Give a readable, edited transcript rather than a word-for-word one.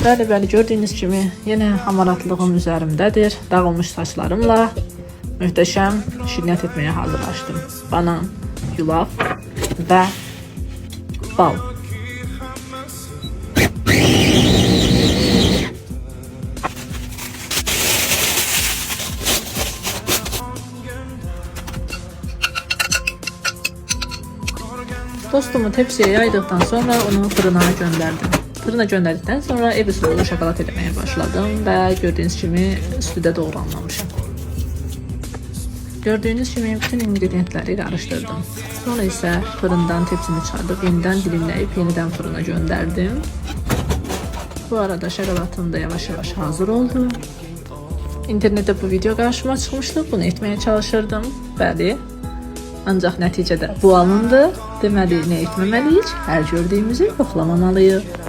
Bəli, gördüyünüz kimi yenə hamaratlığım üzərimdədir. Dağılmış saçlarımla möhtəşəm şirniyyat etməyə hazırlaşdım. Banan, yulaf və bal. Tostumu tepsiye yaydıktan sonra onu fırına gönderdim. Fırına göndərdikdən sonra ev usulü şokolad eləməyə başladım və gördüyünüz kimi üstüdə doğranmamışam. Gördüyünüz kimi bütün ingredientləri qarışdırdım. Sonra isə fırından tepsini çıxardıb yenidən dilimləyib yenidən fırına göndərdim. Bu arada şokoladım da yavaş-yavaş hazır oldu. İnternetdə bu video qarşıma çıxmışdı. Bunu etməyə çalışırdım. Bəli. Ancaq nəticədə bu alındı. Deməli, nə etməməliyik? Hər gördüyümüzü yoxlamamalıyıq.